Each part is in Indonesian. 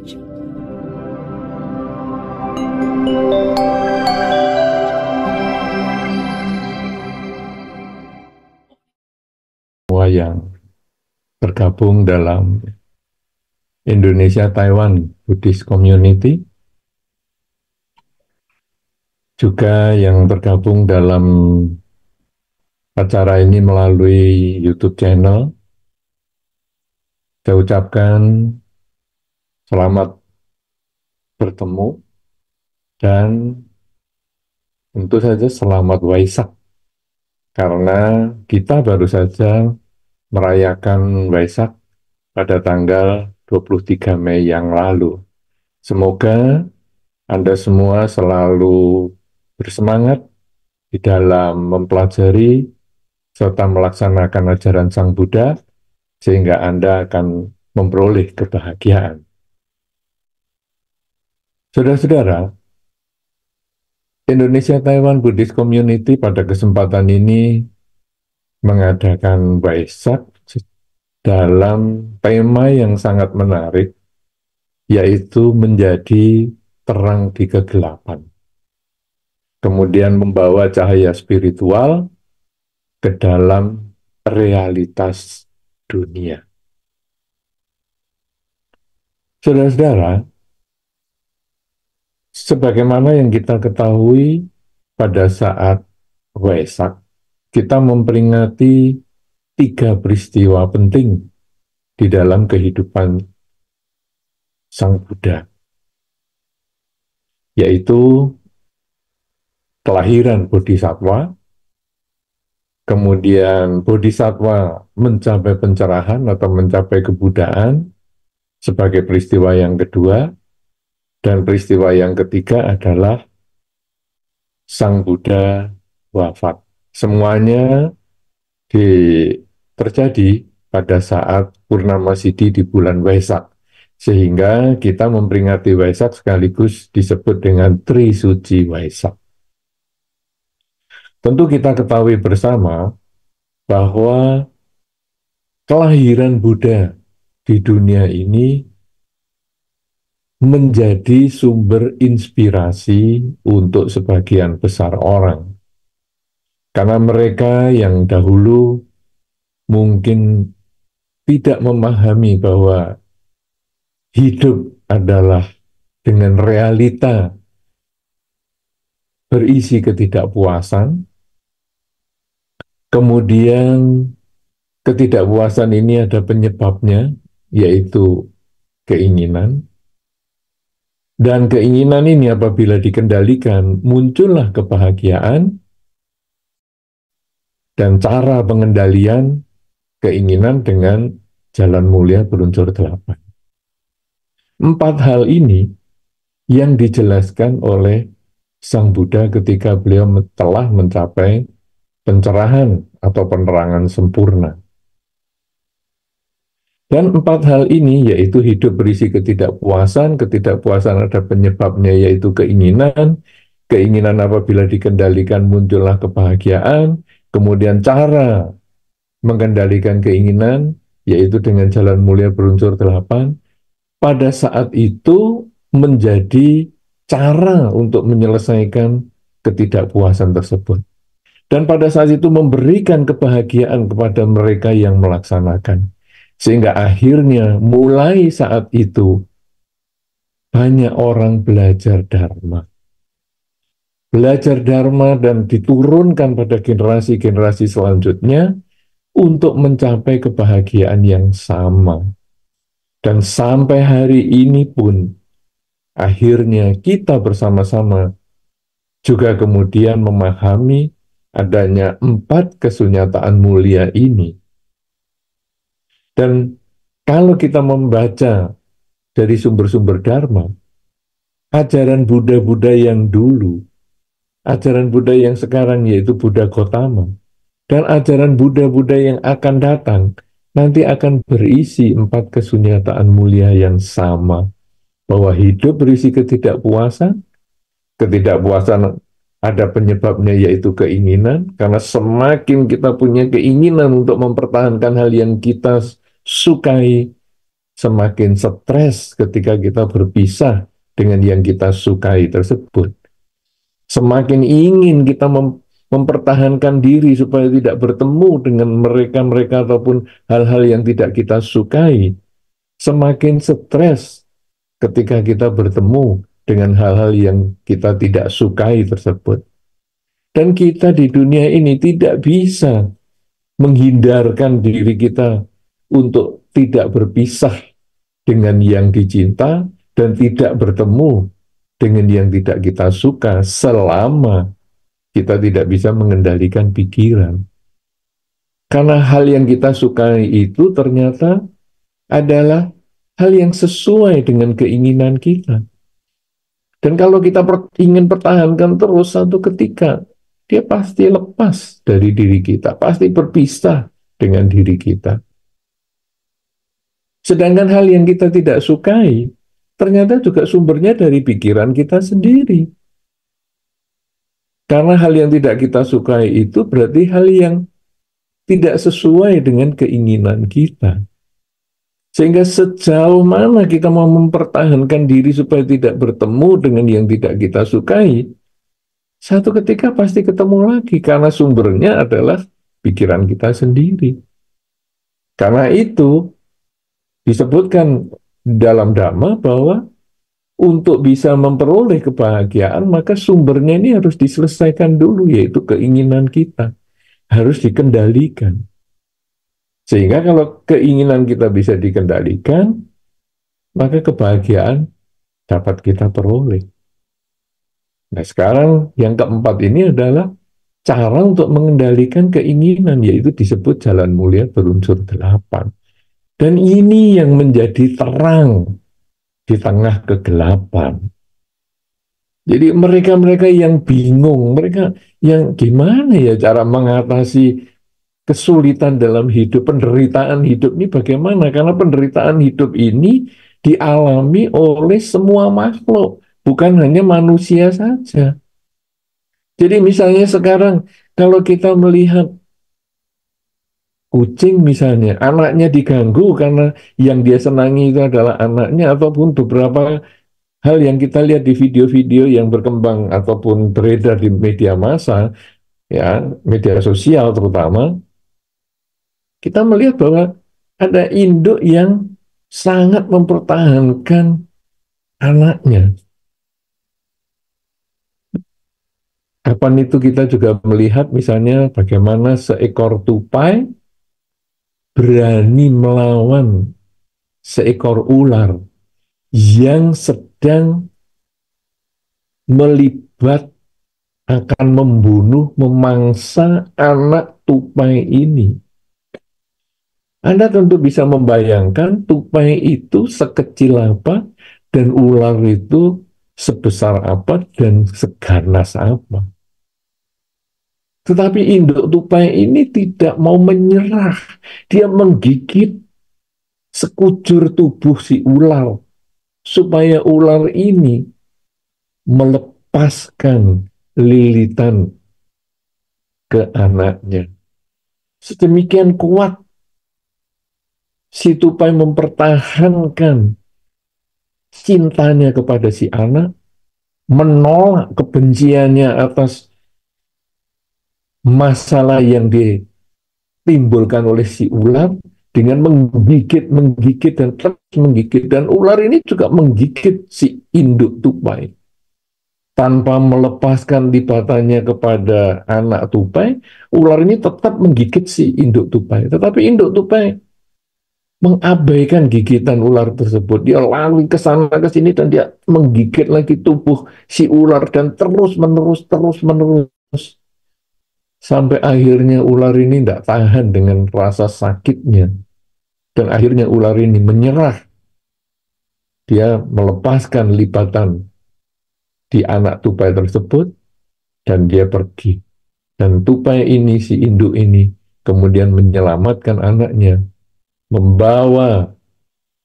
Semua yang bergabung dalam Indonesia Taiwan Buddhist Community, juga yang tergabung dalam acara ini melalui YouTube channel. Saya ucapkan selamat bertemu dan tentu saja selamat Waisak, karena kita baru saja merayakan Waisak pada tanggal 23 Mei yang lalu. Semoga Anda semua selalu bersemangat di dalam mempelajari serta melaksanakan ajaran Sang Buddha, sehingga Anda akan memperoleh kebahagiaan. Saudara-saudara, Indonesia Taiwan Buddhist Community pada kesempatan ini mengadakan Waisak dalam tema yang sangat menarik, yaitu menjadi terang di kegelapan. Kemudian membawa cahaya spiritual ke dalam realitas dunia. Saudara-saudara, sebagaimana yang kita ketahui pada saat Waisak, kita memperingati 3 peristiwa penting di dalam kehidupan Sang Buddha, yaitu kelahiran Bodhisattva, kemudian Bodhisattva mencapai pencerahan atau mencapai kebuddhaan sebagai peristiwa yang kedua, dan peristiwa yang ketiga adalah Sang Buddha wafat. Semuanya terjadi pada saat Purnama Sidhi di bulan Waisak, sehingga kita memperingati Waisak sekaligus disebut dengan Trisuci Waisak. Tentu kita ketahui bersama bahwa kelahiran Buddha di dunia ini menjadi sumber inspirasi untuk sebagian besar orang. Karena mereka yang dahulu mungkin tidak memahami bahwa hidup adalah dengan realita berisi ketidakpuasan, kemudian ketidakpuasan ini ada penyebabnya, yaitu keinginan. Dan keinginan ini apabila dikendalikan, muncullah kebahagiaan, dan cara pengendalian keinginan dengan jalan mulia berunsur 8. 4 hal ini yang dijelaskan oleh Sang Buddha ketika beliau telah mencapai pencerahan atau penerangan sempurna. Dan 4 hal ini yaitu hidup berisi ketidakpuasan, ketidakpuasan ada penyebabnya yaitu keinginan, keinginan apabila dikendalikan muncullah kebahagiaan, kemudian cara mengendalikan keinginan yaitu dengan jalan mulia berunsur 8, pada saat itu menjadi cara untuk menyelesaikan ketidakpuasan tersebut. Dan pada saat itu memberikan kebahagiaan kepada mereka yang melaksanakan. Sehingga akhirnya mulai saat itu banyak orang belajar Dharma. Belajar Dharma dan diturunkan pada generasi-generasi selanjutnya untuk mencapai kebahagiaan yang sama. Dan sampai hari ini pun akhirnya kita bersama-sama juga kemudian memahami adanya 4 kesunyataan mulia ini. Dan kalau kita membaca dari sumber-sumber Dharma, ajaran Buddha-Buddha yang dulu, ajaran Buddha yang sekarang yaitu Buddha Gautama, dan ajaran Buddha-Buddha yang akan datang, nanti akan berisi 4 kesunyataan mulia yang sama. Bahwa hidup berisi ketidakpuasan, ketidakpuasan ada penyebabnya yaitu keinginan, karena semakin kita punya keinginan untuk mempertahankan hal yang kita sukai, semakin stres ketika kita berpisah dengan yang kita sukai tersebut. Semakin ingin kita mempertahankan diri supaya tidak bertemu dengan mereka-mereka ataupun hal-hal yang tidak kita sukai. Semakin stres ketika kita bertemu dengan hal-hal yang kita tidak sukai tersebut. Dan kita di dunia ini tidak bisa menghindarkan diri kita untuk tidak berpisah dengan yang dicinta dan tidak bertemu dengan yang tidak kita suka selama kita tidak bisa mengendalikan pikiran. Karena hal yang kita sukai itu ternyata adalah hal yang sesuai dengan keinginan kita. Dan kalau kita ingin pertahankan terus, satu ketika dia pasti lepas dari diri kita, pasti berpisah dengan diri kita. Sedangkan hal yang kita tidak sukai, ternyata juga sumbernya dari pikiran kita sendiri. Karena hal yang tidak kita sukai itu berarti hal yang tidak sesuai dengan keinginan kita. Sehingga sejauh mana kita mau mempertahankan diri supaya tidak bertemu dengan yang tidak kita sukai, satu ketika pasti ketemu lagi karena sumbernya adalah pikiran kita sendiri. Karena itu disebutkan dalam Dhamma bahwa untuk bisa memperoleh kebahagiaan maka sumbernya ini harus diselesaikan dulu, yaitu keinginan kita harus dikendalikan. Sehingga kalau keinginan kita bisa dikendalikan, maka kebahagiaan dapat kita peroleh. Nah sekarang yang keempat ini adalah cara untuk mengendalikan keinginan, yaitu disebut jalan mulia berunsur 8. Dan ini yang menjadi terang di tengah kegelapan. Jadi mereka-mereka yang bingung, mereka yang gimana ya cara mengatasi kesulitan dalam hidup, penderitaan hidup ini bagaimana? Karena penderitaan hidup ini dialami oleh semua makhluk, bukan hanya manusia saja. Jadi misalnya sekarang kalau kita melihat kucing misalnya, anaknya diganggu karena yang dia senangi itu adalah anaknya, ataupun beberapa hal yang kita lihat di video-video yang berkembang ataupun beredar di media massa, ya, media sosial terutama, kita melihat bahwa ada induk yang sangat mempertahankan anaknya. Kapan itu kita juga melihat misalnya bagaimana seekor tupai berani melawan seekor ular yang sedang melibat akan membunuh, memangsa anak tupai ini. Anda tentu bisa membayangkan tupai itu sekecil apa dan ular itu sebesar apa dan seganas apa. Tetapi induk tupai ini tidak mau menyerah. Dia menggigit sekujur tubuh si ular supaya ular ini melepaskan lilitan ke anaknya. Sedemikian kuat si tupai mempertahankan cintanya kepada si anak, menolak kebenciannya atas masalah yang ditimbulkan oleh si ular dengan menggigit dan terus menggigit, dan ular ini juga menggigit si induk tupai tanpa melepaskan libatannya kepada anak tupai. Ular ini tetap menggigit si induk tupai, tetapi induk tupai mengabaikan gigitan ular tersebut. Dia lari ke sana ke sini dan dia menggigit lagi tubuh si ular dan terus menerus sampai akhirnya ular ini tidak tahan dengan rasa sakitnya dan akhirnya ular ini menyerah. Dia melepaskan libatan di anak tupai tersebut dan dia pergi. Dan tupai ini, si induk ini, kemudian menyelamatkan anaknya, membawa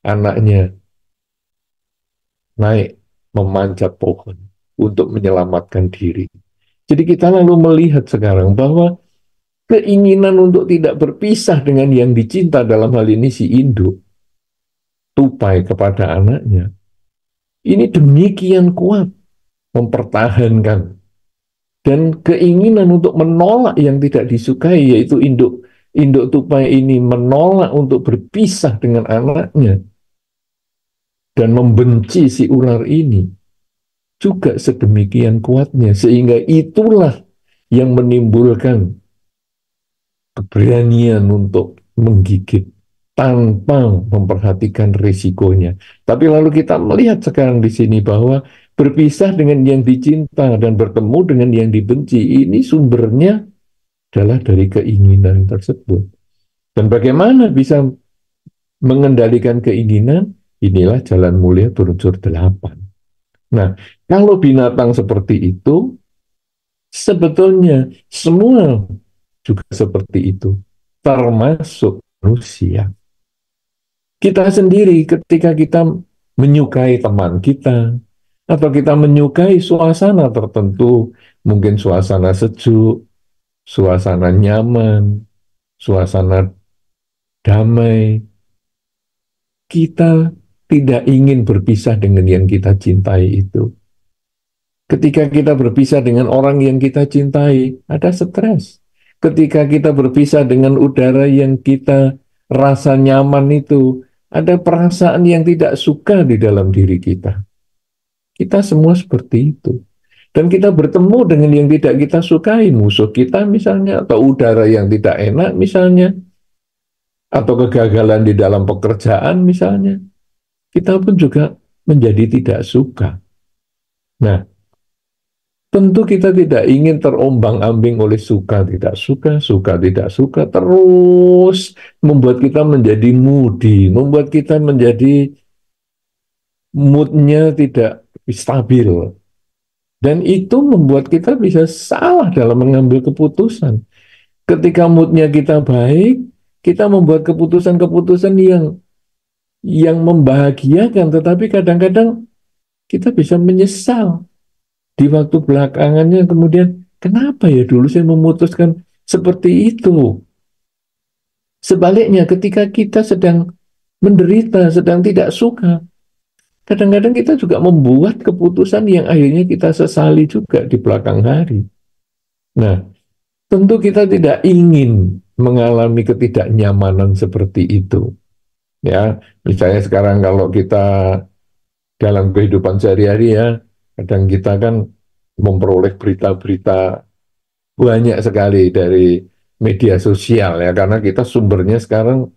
anaknya naik memanjat pohon untuk menyelamatkan diri. Jadi kita lalu melihat sekarang bahwa keinginan untuk tidak berpisah dengan yang dicinta, dalam hal ini si induk, tupai kepada anaknya, ini demikian kuat mempertahankan dan keinginan untuk menolak yang tidak disukai, yaitu induk induk tupai ini menolak untuk berpisah dengan anaknya dan membenci si ular ini juga sedemikian kuatnya, sehingga itulah yang menimbulkan keberanian untuk menggigit tanpa memperhatikan risikonya. Tapi lalu kita melihat sekarang di sini bahwa berpisah dengan yang dicinta dan bertemu dengan yang dibenci, ini sumbernya adalah dari keinginan tersebut. Dan bagaimana bisa mengendalikan keinginan? Inilah jalan mulia berunsur 8. Nah, kalau binatang seperti itu, sebetulnya semua juga seperti itu, termasuk manusia. Kita sendiri ketika kita menyukai teman kita, atau kita menyukai suasana tertentu, mungkin suasana sejuk, suasana nyaman, suasana damai, kita tidak ingin berpisah dengan yang kita cintai itu. Ketika kita berpisah dengan orang yang kita cintai, ada stres. Ketika kita berpisah dengan udara yang kita rasa nyaman itu, ada perasaan yang tidak suka di dalam diri kita. Kita semua seperti itu. Dan kita bertemu dengan yang tidak kita sukai, musuh kita misalnya, atau udara yang tidak enak misalnya, atau kegagalan di dalam pekerjaan misalnya, kita pun juga menjadi tidak suka. Nah, tentu kita tidak ingin terombang-ambing oleh suka tidak suka, terus membuat kita menjadi moody, membuat kita menjadi moodnya tidak stabil. Dan itu membuat kita bisa salah dalam mengambil keputusan. Ketika moodnya kita baik, kita membuat keputusan-keputusan yang membahagiakan, tetapi kadang-kadang kita bisa menyesal di waktu belakangannya. Kemudian, kenapa ya dulu saya memutuskan seperti itu? Sebaliknya, ketika kita sedang menderita, sedang tidak suka, kadang-kadang kita juga membuat keputusan yang akhirnya kita sesali juga di belakang hari. Nah, tentu kita tidak ingin mengalami ketidaknyamanan seperti itu. Ya, misalnya sekarang kalau kita dalam kehidupan sehari-hari ya, kadang kita kan memperoleh berita-berita banyak sekali dari media sosial ya, karena kita sumbernya sekarang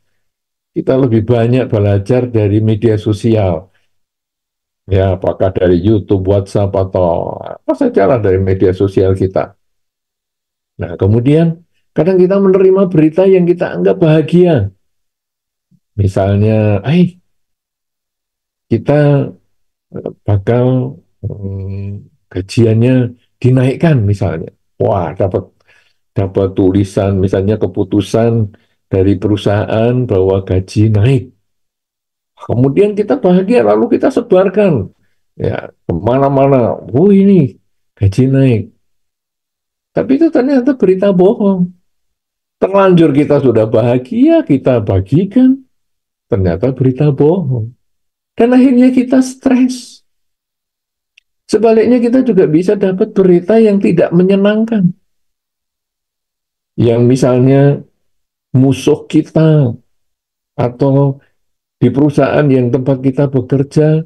kita lebih banyak belajar dari media sosial. Ya, apakah dari YouTube, WhatsApp, atau apa saja lah dari media sosial kita. Nah, kemudian kadang kita menerima berita yang kita anggap bahagia. Misalnya, kita bakal gajiannya dinaikkan misalnya. Wah, dapat dapat tulisan misalnya keputusan dari perusahaan bahwa gaji naik. Kemudian kita bahagia lalu kita sebarkan ya kemana-mana. Oh, ini gaji naik. Tapi itu ternyata berita bohong. Terlanjur kita sudah bahagia, kita bagikan. Ternyata berita bohong. Dan akhirnya kita stres. Sebaliknya kita juga bisa dapat berita yang tidak menyenangkan. Yang misalnya musuh kita atau di perusahaan yang tempat kita bekerja,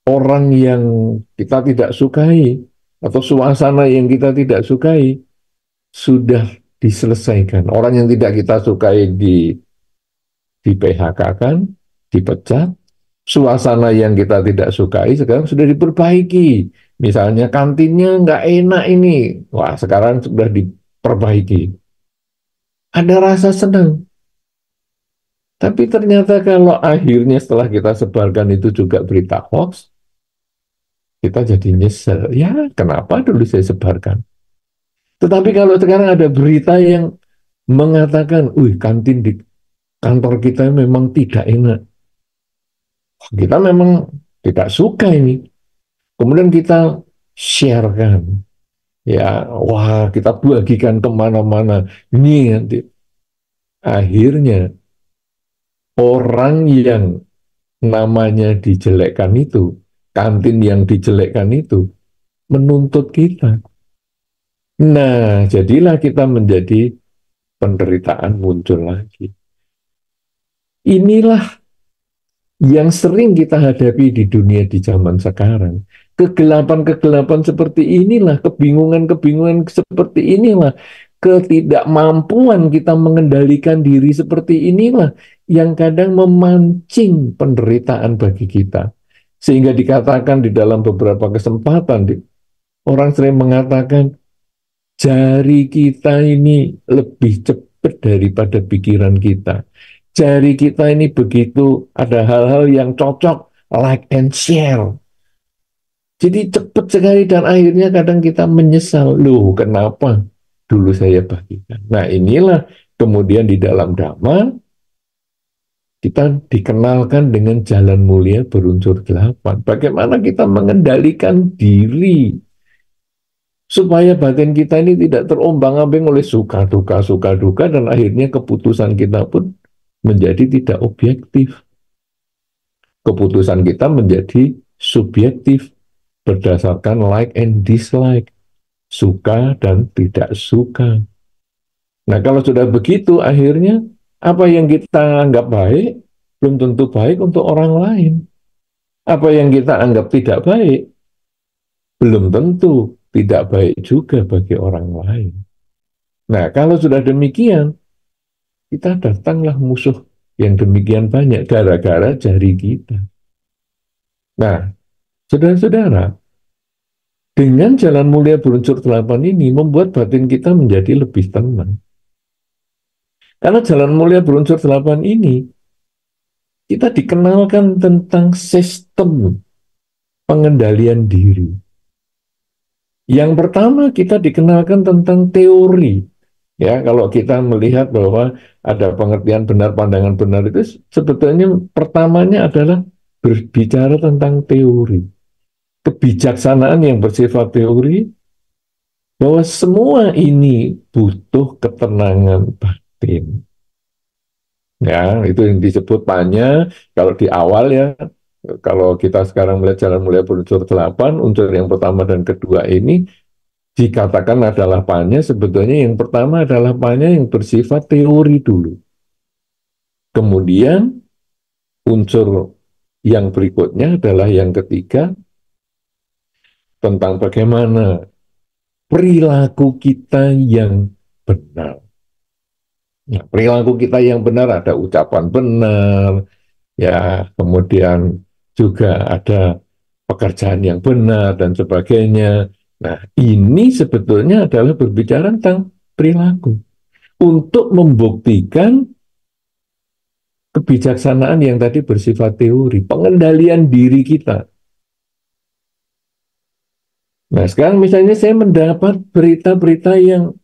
orang yang kita tidak sukai atau suasana yang kita tidak sukai sudah diselesaikan. Orang yang tidak kita sukai di PHK-kan, dipecat. Suasana yang kita tidak sukai sekarang sudah diperbaiki. Misalnya kantinnya nggak enak ini, wah sekarang sudah diperbaiki. Ada rasa senang. Tapi ternyata kalau akhirnya setelah kita sebarkan itu juga berita hoax, kita jadi nyesel. Ya, kenapa dulu saya sebarkan? Tetapi kalau sekarang ada berita yang mengatakan, kantin di kantor kita memang tidak enak. Kita memang tidak suka ini. Kemudian kita sharekan. Ya, wah kita bagikan kemana-mana. Ini nanti akhirnya orang yang namanya dijelekkan itu, kantin yang dijelekkan itu, menuntut kita. Nah, jadilah kita menjadi penderitaan muncul lagi. Inilah yang sering kita hadapi di dunia di zaman sekarang. Kegelapan-kegelapan seperti inilah, kebingungan-kebingungan seperti inilah, ketidakmampuan kita mengendalikan diri seperti inilah yang kadang memancing penderitaan bagi kita. Sehingga dikatakan di dalam beberapa kesempatan, orang sering mengatakan, jari kita ini lebih cepat daripada pikiran kita. Jari kita ini begitu ada hal-hal yang cocok, like and share. Jadi cepat sekali dan akhirnya kadang kita menyesal. Loh, kenapa dulu saya bagikan? Nah, inilah kemudian di dalam Dhamma kita dikenalkan dengan jalan mulia berunsur delapan. Bagaimana kita mengendalikan diri supaya batin kita ini tidak terombang-ambing oleh suka duka, dan akhirnya keputusan kita pun menjadi tidak objektif. Keputusan kita menjadi subjektif berdasarkan like and dislike, suka dan tidak suka. Nah, kalau sudah begitu, akhirnya apa yang kita anggap baik belum tentu baik untuk orang lain. Apa yang kita anggap tidak baik belum tentu tidak baik juga bagi orang lain. Nah, kalau sudah demikian, kita datanglah musuh yang demikian banyak gara-gara jari kita. Nah, saudara-saudara, dengan jalan mulia berunsur delapan ini membuat batin kita menjadi lebih tenang. Karena jalan mulia berunsur delapan ini, kita dikenalkan tentang sistem pengendalian diri. Yang pertama kita dikenalkan tentang teori. Ya, kalau kita melihat bahwa ada pengertian benar, pandangan benar itu sebetulnya pertamanya adalah berbicara tentang teori. Kebijaksanaan yang bersifat teori, bahwa semua ini butuh ketenangan batin. Ya, itu yang disebut panya kalau di awal ya. Kalau kita sekarang melihat jalan mulia berunsur delapan, unsur yang pertama dan kedua ini dikatakan adalah panya, sebetulnya yang pertama adalah panya yang bersifat teori dulu. Kemudian unsur yang berikutnya adalah yang ketiga, tentang bagaimana perilaku kita yang benar. Nah, perilaku kita yang benar ada ucapan benar, ya, kemudian juga ada pekerjaan yang benar dan sebagainya. Nah, ini sebetulnya adalah berbicara tentang perilaku untuk membuktikan kebijaksanaan yang tadi bersifat teori, pengendalian diri kita. Nah, sekarang misalnya saya mendapat berita-berita yang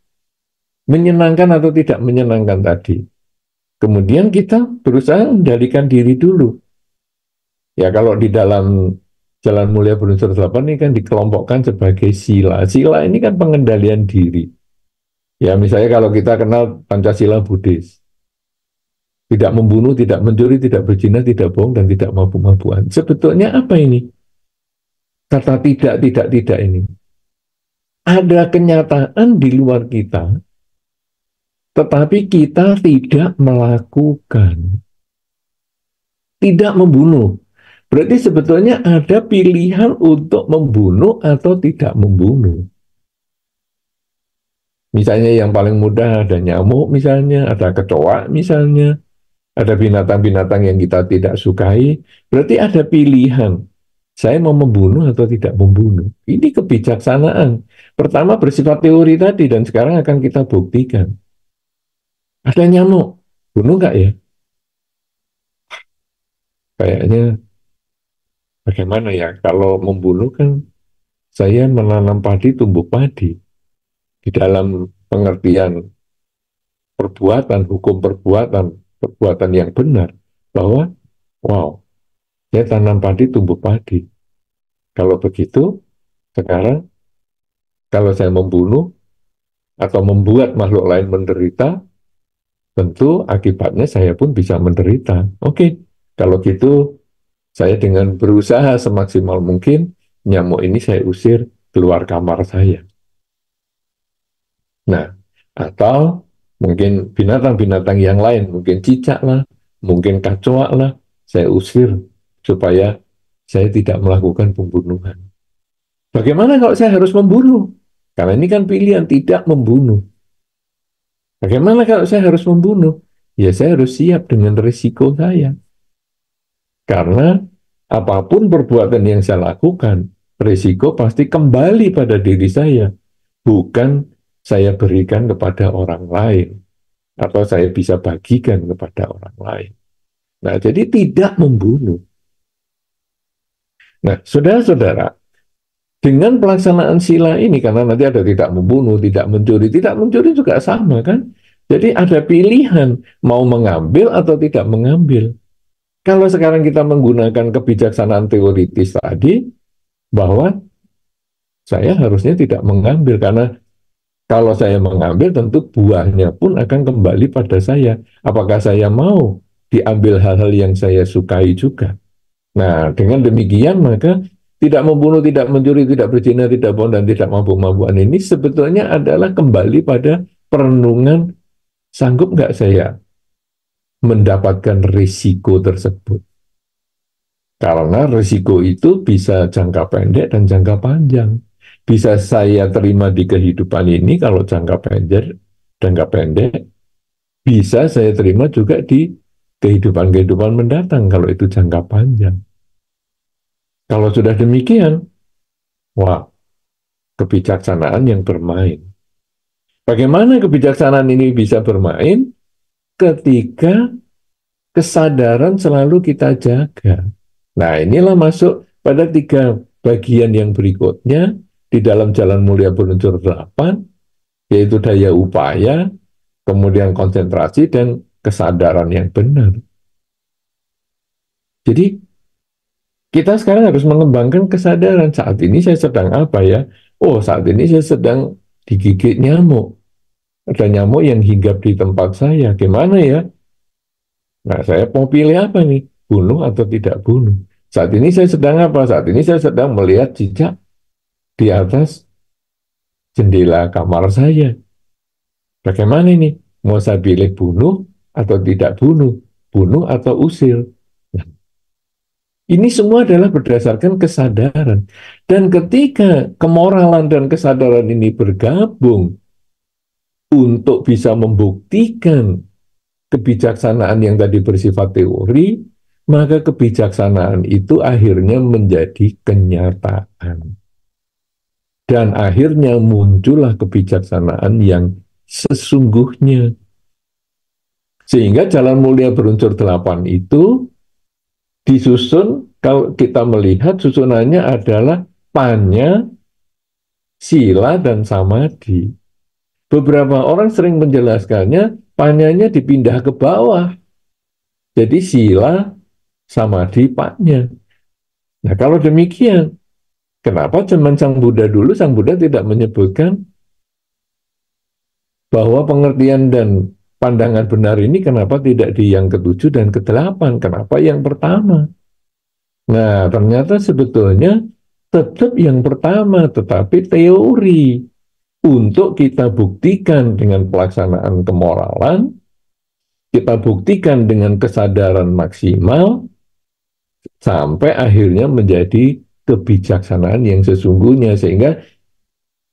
menyenangkan atau tidak menyenangkan tadi. Kemudian kita berusaha mengendalikan diri dulu. Ya, kalau di dalam jalan mulia berunsur delapan ini kan dikelompokkan sebagai sila. Sila ini kan pengendalian diri. Ya, misalnya kalau kita kenal Pancasila Buddhis. Tidak membunuh, tidak mencuri, tidak berzina, tidak bohong, dan tidak mabuk-mabukan. Sebetulnya apa ini? Kata tidak ini. Ada kenyataan di luar kita, tetapi kita tidak melakukan. Tidak membunuh. Berarti sebetulnya ada pilihan untuk membunuh atau tidak membunuh. Misalnya yang paling mudah ada nyamuk misalnya, ada kecoa misalnya, ada binatang-binatang yang kita tidak sukai. Berarti ada pilihan. Saya mau membunuh atau tidak membunuh. Ini kebijaksanaan. Pertama bersifat teori tadi dan sekarang akan kita buktikan. Ada nyamuk, bunuh nggak ya? Kayaknya bagaimana ya? Kalau membunuh kan saya menanam padi, tumbuh padi. Di dalam pengertian perbuatan, hukum perbuatan, perbuatan yang benar. Bahwa, wow, saya tanam padi, tumbuh padi. Kalau begitu, sekarang kalau saya membunuh atau membuat makhluk lain menderita, tentu akibatnya saya pun bisa menderita. Oke, kalau gitu Saya dengan berusaha semaksimal mungkin, nyamuk ini saya usir keluar kamar saya. Nah, atau mungkin binatang-binatang yang lain, mungkin cicak lah, mungkin kecoak lah, saya usir supaya saya tidak melakukan pembunuhan. Bagaimana kalau saya harus membunuh? Karena ini kan pilihan tidak membunuh. Bagaimana kalau saya harus membunuh? Ya saya harus siap dengan risiko saya. Karena apapun perbuatan yang saya lakukan, risiko pasti kembali pada diri saya, bukan saya berikan kepada orang lain, atau saya bisa bagikan kepada orang lain. Nah, jadi tidak membunuh. Nah, saudara-saudara, dengan pelaksanaan sila ini, karena nanti ada tidak membunuh, tidak mencuri juga sama kan? Jadi ada pilihan, mau mengambil atau tidak mengambil. Kalau sekarang kita menggunakan kebijaksanaan teoritis tadi, bahwa saya harusnya tidak mengambil, karena kalau saya mengambil tentu buahnya pun akan kembali pada saya. Apakah saya mau diambil hal-hal yang saya sukai juga? Nah, dengan demikian maka tidak membunuh, tidak mencuri, tidak berzina, tidak bohong, dan tidak mabuk-mabukan ini sebetulnya adalah kembali pada perenungan, sanggup nggak saya mendapatkan risiko tersebut. Karena risiko itu bisa jangka pendek dan jangka panjang. Bisa saya terima di kehidupan ini kalau jangka pendek, bisa saya terima juga di kehidupan-kehidupan mendatang kalau itu jangka panjang. Kalau sudah demikian, wah, kebijaksanaan yang bermain. Bagaimana kebijaksanaan ini bisa bermain? Ketika kesadaran selalu kita jaga. Nah, inilah masuk pada tiga bagian yang berikutnya di dalam Jalan Mulia Berunsur 8, yaitu daya upaya, kemudian konsentrasi, dan kesadaran yang benar. Jadi, kita sekarang harus mengembangkan kesadaran. Saat ini saya sedang apa ya? Oh, saat ini saya sedang digigit nyamuk. Ada nyamuk yang hinggap di tempat saya. Gimana ya? Nah, saya mau pilih apa nih? Bunuh atau tidak bunuh? Saat ini saya sedang apa? Saat ini saya sedang melihat cicak di atas jendela kamar saya. Bagaimana ini? Mau saya pilih bunuh atau tidak bunuh? Bunuh atau usir? Nah, ini semua adalah berdasarkan kesadaran. Dan ketika kemoralan dan kesadaran ini bergabung untuk bisa membuktikan kebijaksanaan yang tadi bersifat teori, maka kebijaksanaan itu akhirnya menjadi kenyataan. Dan akhirnya muncullah kebijaksanaan yang sesungguhnya. Sehingga Jalan Mulia Berunsur 8 itu disusun, kalau kita melihat susunannya adalah panya, sila, dan samadhi. Beberapa orang sering menjelaskannya, panyanya dipindah ke bawah. Jadi sila, samadhi, panya. Nah, kalau demikian, kenapa zaman Sang Buddha dulu, Sang Buddha tidak menyebutkan bahwa pengertian dan pandangan benar ini kenapa tidak di yang ketujuh dan kedelapan? Kenapa yang pertama? Nah, ternyata sebetulnya tetap yang pertama, tetapi teori untuk kita buktikan dengan pelaksanaan kemoralan, kita buktikan dengan kesadaran maksimal, sampai akhirnya menjadi kebijaksanaan yang sesungguhnya. Sehingga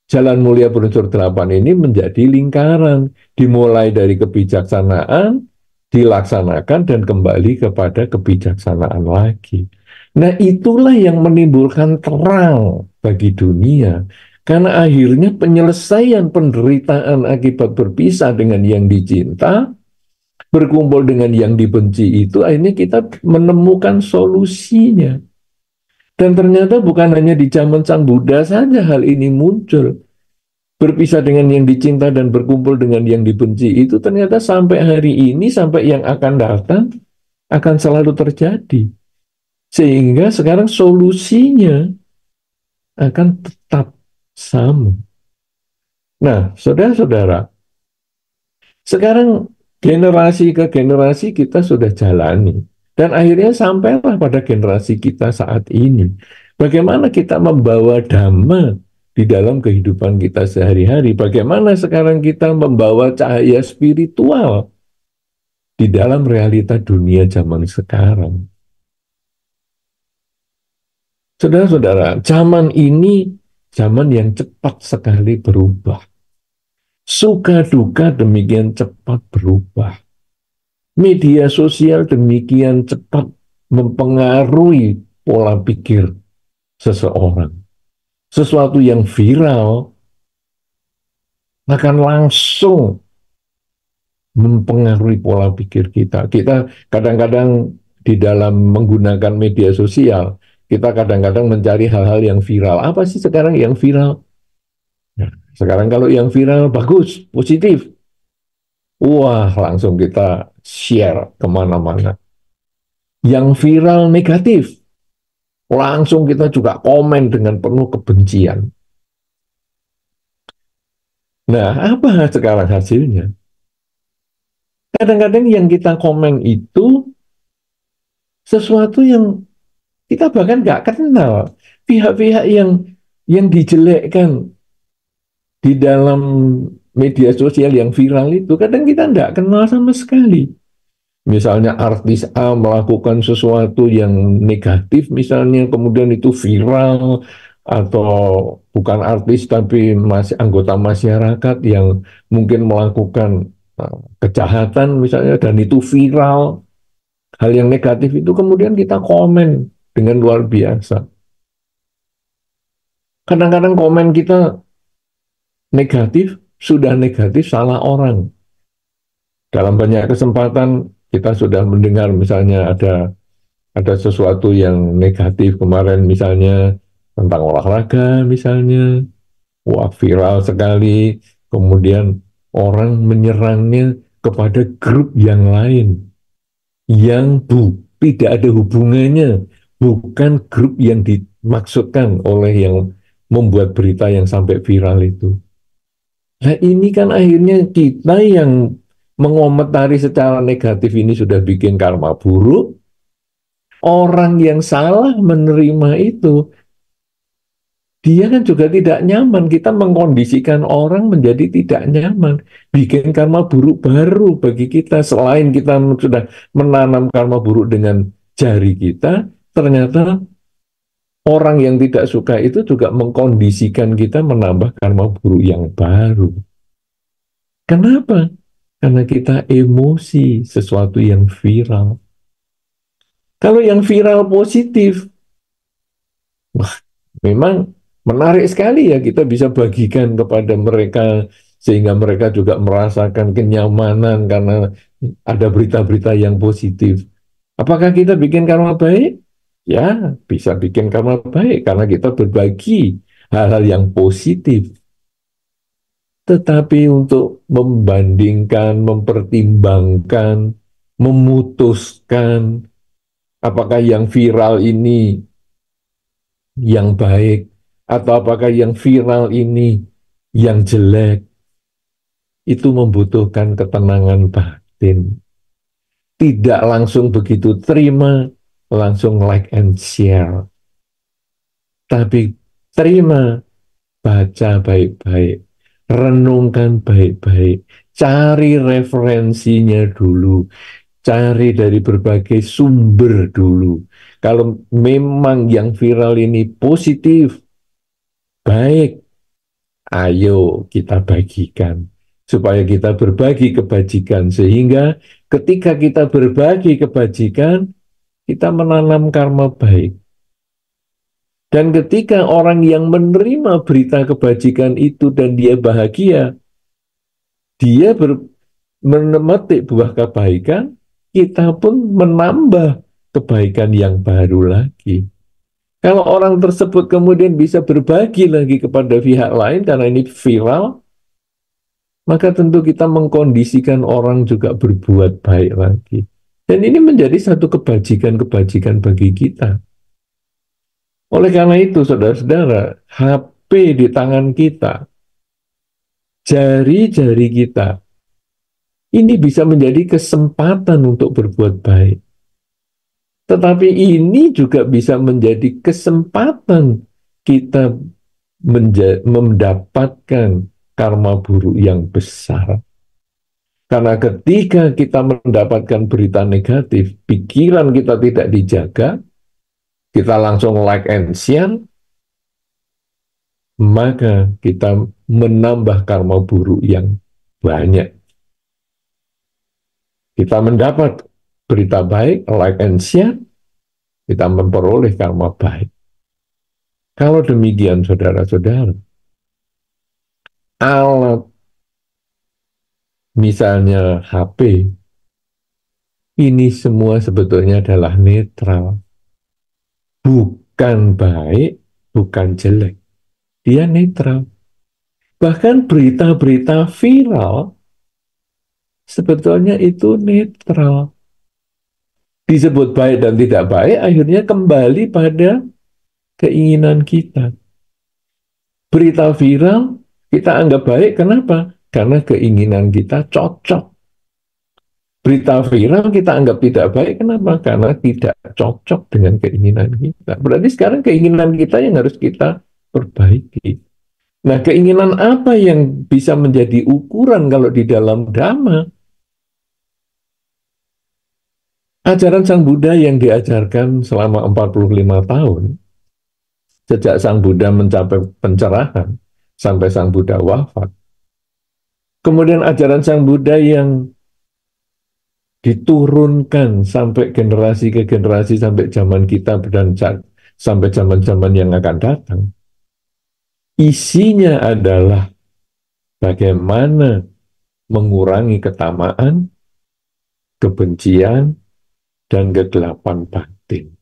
Jalan Mulia Berunsur 8 ini menjadi lingkaran, dimulai dari kebijaksanaan, dilaksanakan, dan kembali kepada kebijaksanaan lagi. Nah, itulah yang menimbulkan terang bagi dunia. Karena akhirnya penyelesaian penderitaan akibat berpisah dengan yang dicinta, berkumpul dengan yang dibenci itu, akhirnya kita menemukan solusinya. Dan ternyata bukan hanya di zaman Sang Buddha saja hal ini muncul. Berpisah dengan yang dicinta dan berkumpul dengan yang dibenci itu ternyata sampai hari ini, sampai yang akan datang, akan selalu terjadi. Sehingga sekarang solusinya akan tetap sama. Nah, saudara-saudara, sekarang generasi ke generasi kita sudah jalani. Dan akhirnya sampailah pada generasi kita saat ini. Bagaimana kita membawa dhamma di dalam kehidupan kita sehari-hari. Bagaimana sekarang kita membawa cahaya spiritual di dalam realita dunia zaman sekarang. Saudara-saudara, zaman ini zaman yang cepat sekali berubah. Suka duka demikian cepat berubah. Media sosial demikian cepat mempengaruhi pola pikir seseorang. Sesuatu yang viral akan langsung mempengaruhi pola pikir kita. Kita kadang-kadang di dalam menggunakan media sosial, kita kadang-kadang mencari hal-hal yang viral. Apa sih sekarang yang viral? Nah, sekarang kalau yang viral bagus, positif, wah langsung kita share kemana-mana. Yang viral negatif, langsung kita juga komen dengan penuh kebencian. Nah, apa sekarang hasilnya? Kadang-kadang yang kita komen itu sesuatu yang kita bahkan nggak kenal. Pihak-pihak yang dijelekkan di dalam media sosial yang viral itu kadang kita nggak kenal sama sekali. Misalnya artis A melakukan sesuatu yang negatif, misalnya kemudian itu viral, atau bukan artis tapi masih anggota masyarakat yang mungkin melakukan kejahatan misalnya dan itu viral, hal yang negatif itu kemudian kita komen dengan luar biasa. Kadang-kadang komen kita negatif, sudah negatif salah orang. Dalam banyak kesempatan kita sudah mendengar misalnya ada sesuatu yang negatif kemarin misalnya tentang olahraga misalnya, wah viral sekali, kemudian orang menyerangnya kepada grup yang lain yang tidak ada hubungannya, bukan grup yang dimaksudkan oleh yang membuat berita yang sampai viral itu. Nah ini kan akhirnya kita yang mengomentari secara negatif ini sudah bikin karma buruk, orang yang salah menerima itu, dia kan juga tidak nyaman. Kita mengkondisikan orang menjadi tidak nyaman, bikin karma buruk baru bagi kita. Selain kita sudah menanam karma buruk dengan jari kita, ternyata orang yang tidak suka itu juga mengkondisikan kita menambah karma buruk yang baru. Kenapa? Karena kita emosi sesuatu yang viral. Kalau yang viral positif, wah, memang menarik sekali ya, kita bisa bagikan kepada mereka sehingga mereka juga merasakan kenyamanan karena ada berita-berita yang positif. Apakah kita bikin karma baik? Ya, bisa bikin karma baik karena kita berbagi hal-hal yang positif. Tetapi untuk membandingkan, mempertimbangkan, memutuskan apakah yang viral ini yang baik atau apakah yang viral ini yang jelek, itu membutuhkan ketenangan batin. Tidak langsung begitu terima, langsung like and share. Tapi terima, baca baik-baik, renungkan baik-baik, cari referensinya dulu, cari dari berbagai sumber dulu. Kalau memang yang viral ini positif, baik, ayo kita bagikan. Supaya kita berbagi kebajikan. Sehingga ketika kita berbagi kebajikan, kita menanam karma baik. Dan ketika orang yang menerima berita kebajikan itu dan dia bahagia, dia memetik buah kebaikan, kita pun menambah kebaikan yang baru lagi. Kalau orang tersebut kemudian bisa berbagi lagi kepada pihak lain karena ini viral, maka tentu kita mengkondisikan orang juga berbuat baik lagi. Dan ini menjadi satu kebajikan-kebajikan bagi kita. Oleh karena itu, saudara-saudara, HP di tangan kita, jari-jari kita, ini bisa menjadi kesempatan untuk berbuat baik. Tetapi ini juga bisa menjadi kesempatan kita mendapatkan karma buruk yang besar. Karena ketika kita mendapatkan berita negatif, pikiran kita tidak dijaga, kita langsung like and share, maka kita menambah karma buruk yang banyak. Kita mendapat berita baik, like and share, kita memperoleh karma baik. Kalau demikian, saudara-saudara, alat misalnya HP, ini semua sebetulnya adalah netral. Bukan baik, bukan jelek. Dia netral. Bahkan berita-berita viral sebetulnya itu netral. Disebut baik dan tidak baik, akhirnya kembali pada keinginan kita. Berita viral kita anggap baik, kenapa? Karena keinginan kita cocok. Berita viral kita anggap tidak baik, kenapa? Karena tidak cocok dengan keinginan kita. Berarti sekarang keinginan kita yang harus kita perbaiki. Nah, keinginan apa yang bisa menjadi ukuran kalau di dalam Dhamma? Ajaran Sang Buddha yang diajarkan selama 45 tahun, sejak Sang Buddha mencapai pencerahan, sampai Sang Buddha wafat. Kemudian ajaran Sang Buddha yang diturunkan sampai generasi ke generasi, sampai zaman kita dan sampai zaman-zaman yang akan datang. Isinya adalah bagaimana mengurangi ketamaan, kebencian, dan kegelapan batin.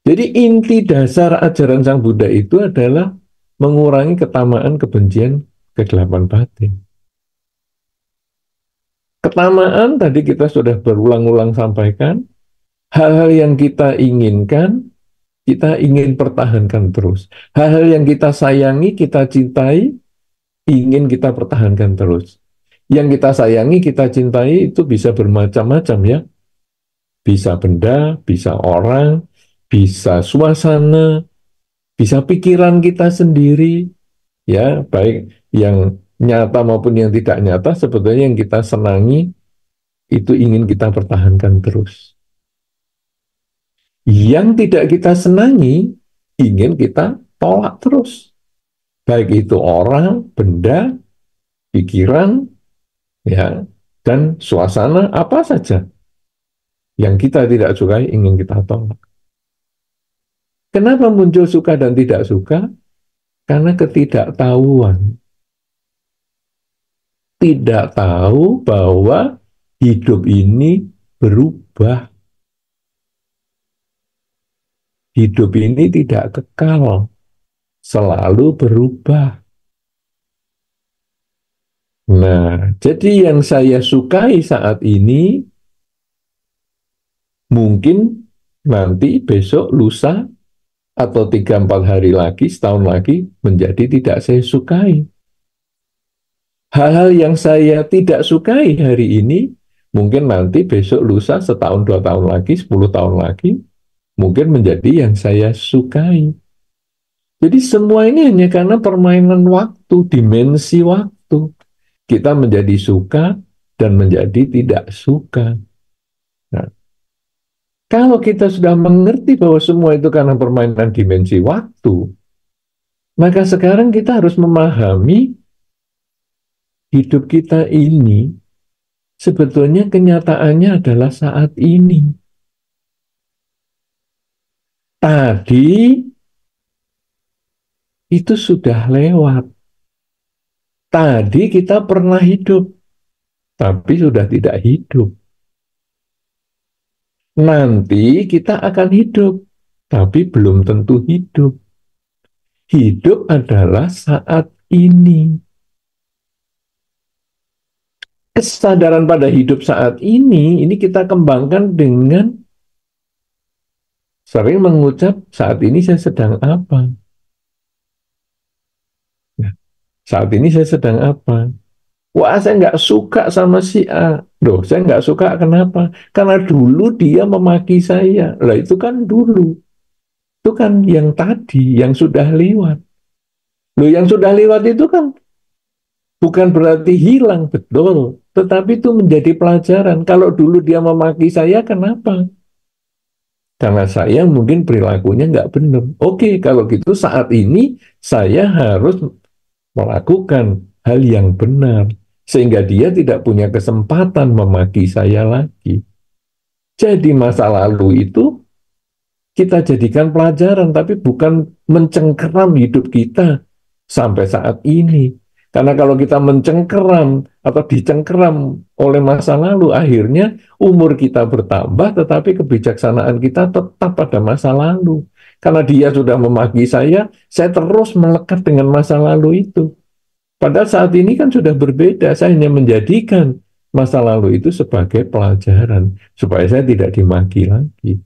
Jadi inti dasar ajaran Sang Buddha itu adalah mengurangi ketamaan, kebencian, kegelapan batin. Ketamaan tadi kita sudah berulang-ulang sampaikan, hal-hal yang kita inginkan, kita ingin pertahankan terus. Hal-hal yang kita sayangi, kita cintai, ingin kita pertahankan terus. Yang kita sayangi, kita cintai itu bisa bermacam-macam ya. Bisa benda, bisa orang, bisa suasana, bisa pikiran kita sendiri, ya, baik yang nyata maupun yang tidak nyata, sebetulnya yang kita senangi itu ingin kita pertahankan terus. Yang tidak kita senangi ingin kita tolak terus. Baik itu orang, benda, pikiran, ya, dan suasana apa saja yang kita tidak sukai ingin kita tolak. Kenapa muncul suka dan tidak suka? Karena ketidaktahuan. Tidak tahu bahwa hidup ini berubah. Hidup ini tidak kekal, selalu berubah. Nah, jadi yang saya sukai saat ini, mungkin nanti besok, lusa, atau 3-4 hari lagi, setahun lagi, menjadi tidak saya sukai. Hal-hal yang saya tidak sukai hari ini, mungkin nanti besok, lusa, setahun, 2 tahun lagi, 10 tahun lagi, mungkin menjadi yang saya sukai. Jadi semua ini hanya karena permainan waktu, dimensi waktu. Kita menjadi suka dan menjadi tidak suka. Nah, kalau kita sudah mengerti bahwa semua itu karena permainan dimensi waktu, maka sekarang kita harus memahami hidup kita ini sebetulnya kenyataannya adalah saat ini. Tadi itu sudah lewat. Tadi kita pernah hidup, tapi sudah tidak hidup. Nanti kita akan hidup, tapi belum tentu hidup. Hidup adalah saat ini. Kesadaran pada hidup saat ini kita kembangkan dengan sering mengucap, saat ini saya sedang apa? Nah, saat ini saya sedang apa? Wah, saya nggak suka sama si A. Loh, saya nggak suka kenapa? Karena dulu dia memaki saya. Lah itu kan dulu. Itu kan yang tadi, yang sudah lewat. Loh, yang sudah lewat itu kan bukan berarti hilang, betul. Tetapi itu menjadi pelajaran. Kalau dulu dia memaki saya, kenapa? Karena saya mungkin perilakunya nggak benar. Oke, kalau gitu saat ini saya harus melakukan hal yang benar. Sehingga dia tidak punya kesempatan memaki saya lagi. Jadi masa lalu itu kita jadikan pelajaran, tapi bukan mencengkeram hidup kita sampai saat ini. Karena kalau kita mencengkeram atau dicengkeram oleh masa lalu, akhirnya umur kita bertambah, tetapi kebijaksanaan kita tetap pada masa lalu. Karena dia sudah memaki saya terus melekat dengan masa lalu itu. Padahal saat ini kan sudah berbeda, saya hanya menjadikan masa lalu itu sebagai pelajaran, supaya saya tidak dimaki lagi.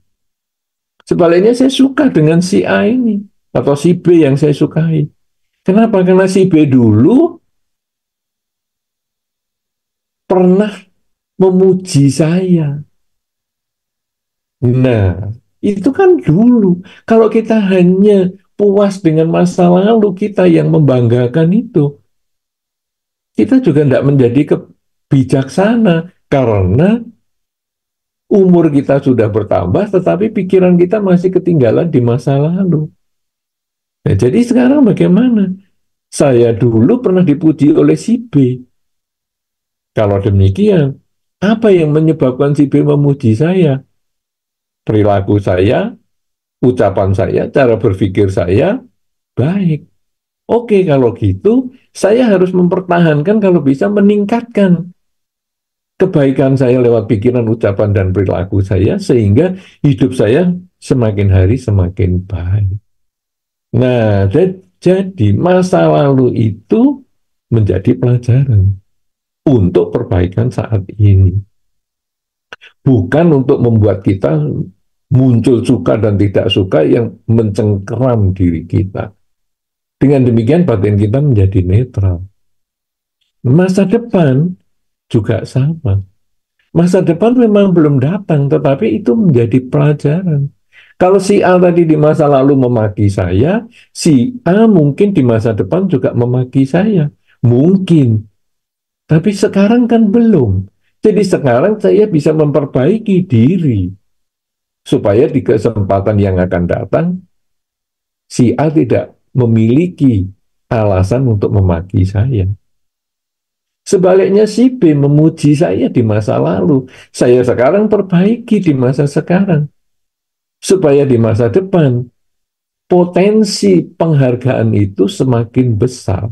Sebaliknya saya suka dengan si A ini, atau si B yang saya sukai. Kenapa? Karena si B dulu pernah memuji saya. Nah, itu kan dulu. Kalau kita hanya puas dengan masa lalu kita yang membanggakan itu, kita juga tidak menjadi bijaksana karena umur kita sudah bertambah, tetapi pikiran kita masih ketinggalan di masa lalu. Nah, jadi sekarang bagaimana? Saya dulu pernah dipuji oleh si B. Kalau demikian, apa yang menyebabkan si B memuji saya? Perilaku saya, ucapan saya, cara berpikir saya baik. Oke, kalau gitu, saya harus mempertahankan kalau bisa meningkatkan kebaikan saya lewat pikiran, ucapan, dan perilaku saya, sehingga hidup saya semakin hari semakin baik. Nah, jadi masa lalu itu menjadi pelajaran untuk perbaikan saat ini. Bukan untuk membuat kita muncul suka dan tidak suka yang mencengkeram diri kita. Dengan demikian batin kita menjadi netral. Masa depan juga sama. Masa depan memang belum datang, tetapi itu menjadi pelajaran. Kalau si A tadi di masa lalu memaki saya, si A mungkin di masa depan juga memaki saya. Mungkin. Tapi sekarang kan belum. Jadi sekarang saya bisa memperbaiki diri. Supaya di kesempatan yang akan datang, si A tidak memiliki alasan untuk memaki saya. Sebaliknya si B memuji saya di masa lalu. Saya sekarang perbaiki di masa sekarang. Supaya di masa depan, potensi penghargaan itu semakin besar.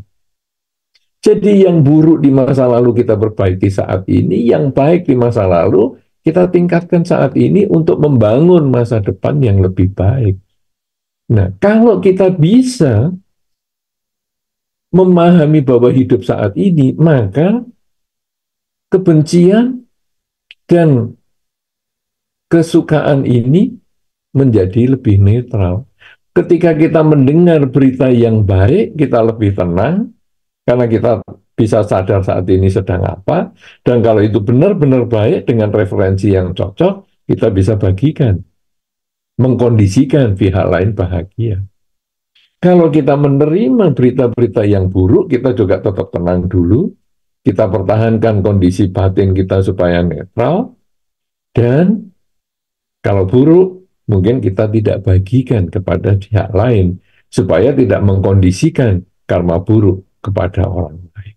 Jadi yang buruk di masa lalu kita perbaiki saat ini, yang baik di masa lalu kita tingkatkan saat ini untuk membangun masa depan yang lebih baik. Nah, kalau kita bisa memahami bahwa hidup saat ini, maka kebencian dan kesukaan ini menjadi lebih netral. Ketika kita mendengar berita yang baik, kita lebih tenang, karena kita bisa sadar saat ini sedang apa, dan kalau itu benar-benar baik dengan referensi yang cocok, kita bisa bagikan, mengkondisikan pihak lain bahagia. Kalau kita menerima berita-berita yang buruk, kita juga tetap tenang dulu, kita pertahankan kondisi batin kita supaya netral, dan kalau buruk, mungkin kita tidak bagikan kepada pihak lain, supaya tidak mengkondisikan karma buruk kepada orang lain.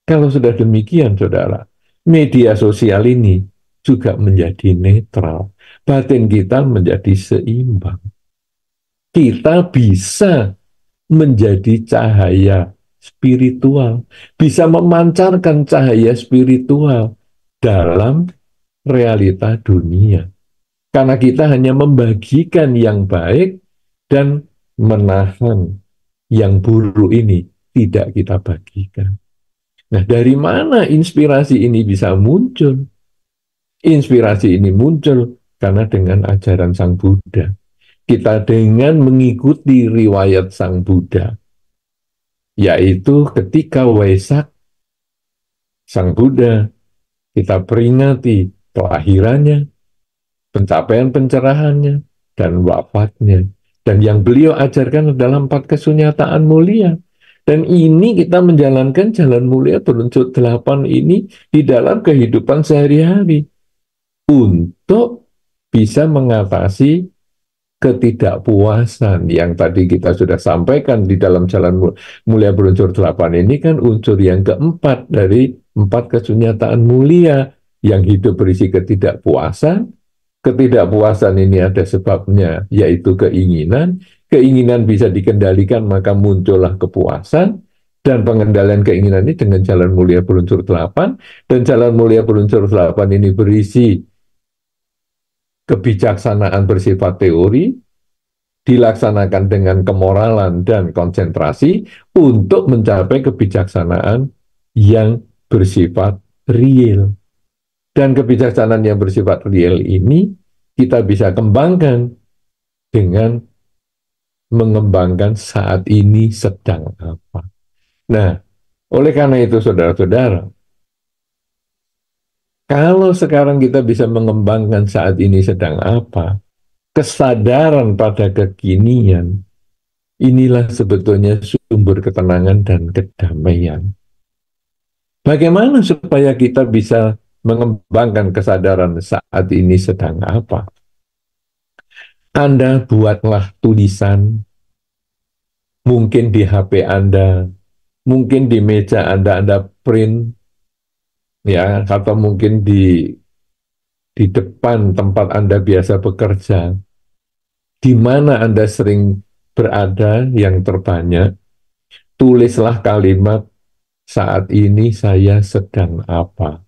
Kalau sudah demikian, saudara, media sosial ini juga menjadi netral. Batin kita menjadi seimbang. Kita bisa menjadi cahaya spiritual, bisa memancarkan cahaya spiritual dalam realita dunia. Karena kita hanya membagikan yang baik dan menahan yang buruk ini tidak kita bagikan. Nah, dari mana inspirasi ini bisa muncul? Inspirasi ini muncul karena dengan ajaran Sang Buddha. Kita dengan mengikuti riwayat Sang Buddha, yaitu ketika Waisak Sang Buddha, kita peringati kelahirannya, pencapaian pencerahannya, dan wafatnya. Dan yang beliau ajarkan adalah 4 kesunyataan mulia. Dan ini kita menjalankan jalan mulia berunsur 8 ini di dalam kehidupan sehari-hari untuk bisa mengatasi ketidakpuasan yang tadi kita sudah sampaikan di dalam jalan mulia berunsur 8 ini kan unsur yang keempat dari 4 kesunyataan mulia yang hidup berisi ketidakpuasan. Ketidakpuasan ini ada sebabnya, yaitu keinginan. Keinginan bisa dikendalikan, maka muncullah kepuasan. Dan pengendalian keinginan ini dengan jalan mulia berunsur 8. Dan jalan mulia berunsur 8 ini berisi kebijaksanaan bersifat teori, dilaksanakan dengan kemoralan dan konsentrasi untuk mencapai kebijaksanaan yang bersifat real. Dan kebijaksanaan yang bersifat real ini kita bisa kembangkan dengan mengembangkan saat ini sedang apa. Nah, oleh karena itu saudara-saudara, kalau sekarang kita bisa mengembangkan saat ini sedang apa, kesadaran pada kekinian, inilah sebetulnya sumber ketenangan dan kedamaian. Bagaimana supaya kita bisa mengembangkan kesadaran saat ini sedang apa? Anda buatlah tulisan, mungkin di HP Anda, mungkin di meja Anda print, ya, atau mungkin di depan tempat Anda biasa bekerja, di mana Anda sering berada yang terbanyak, tulislah kalimat, saat ini saya sedang apa.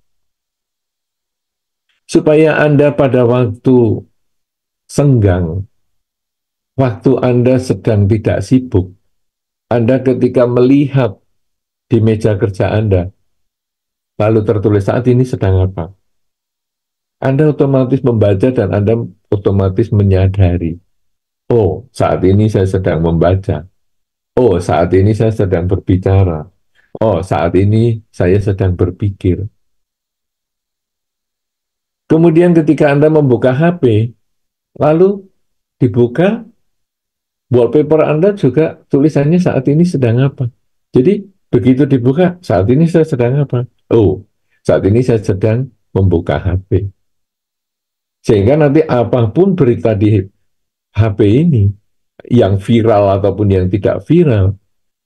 Supaya Anda pada waktu senggang, waktu Anda sedang tidak sibuk, Anda ketika melihat di meja kerja Anda, lalu tertulis saat ini sedang apa, Anda otomatis membaca dan Anda otomatis menyadari, oh saat ini saya sedang membaca, oh saat ini saya sedang berbicara, oh saat ini saya sedang berpikir. Kemudian ketika Anda membuka HP, lalu dibuka, wallpaper Anda juga tulisannya saat ini sedang apa. Jadi begitu dibuka, saat ini saya sedang apa? Oh, saat ini saya sedang membuka HP. Sehingga nanti apapun berita di HP ini, yang viral ataupun yang tidak viral,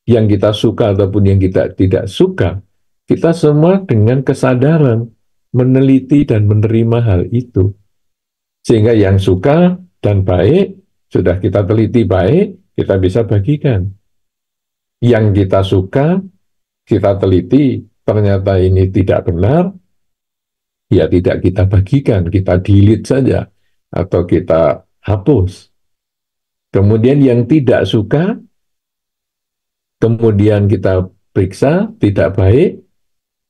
yang kita suka ataupun yang kita tidak suka, kita semua dengan kesadaran meneliti dan menerima hal itu. Sehingga yang suka dan baik, sudah kita teliti baik, kita bisa bagikan. Yang kita suka, kita teliti, ternyata ini tidak benar, ya tidak kita bagikan, kita delete saja, atau kita hapus. Kemudian yang tidak suka, kemudian kita periksa, tidak baik,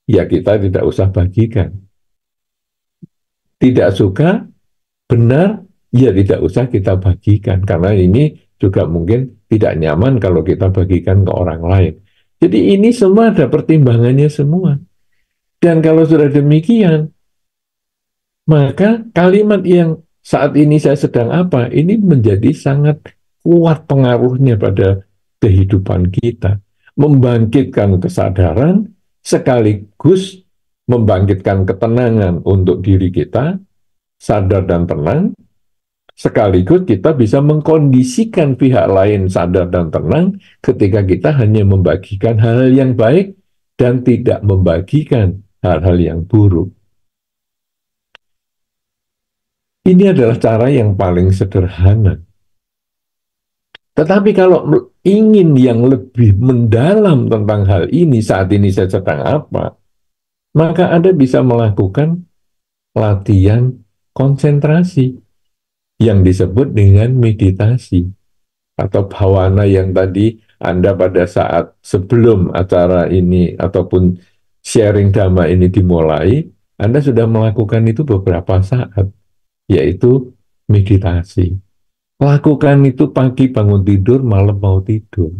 ya kita tidak usah bagikan. Tidak suka, benar, ya tidak usah kita bagikan, karena ini juga mungkin tidak nyaman kalau kita bagikan ke orang lain. Jadi ini semua ada pertimbangannya semua. Dan kalau sudah demikian, maka kalimat yang saat ini saya sedang apa, ini menjadi sangat kuat pengaruhnya pada kehidupan kita. Membangkitkan kesadaran, sekaligus membangkitkan ketenangan untuk diri kita, sadar dan tenang, sekaligus kita bisa mengkondisikan pihak lain sadar dan tenang ketika kita hanya membagikan hal-hal yang baik dan tidak membagikan hal-hal yang buruk. Ini adalah cara yang paling sederhana. Tetapi kalau ingin yang lebih mendalam tentang hal ini, saat ini saya sedang apa, maka Anda bisa melakukan latihan konsentrasi yang disebut dengan meditasi atau bhavana yang tadi Anda pada saat sebelum acara ini ataupun sharing dhamma ini dimulai, Anda sudah melakukan itu beberapa saat, yaitu meditasi. Lakukan itu pagi bangun tidur, malam mau tidur.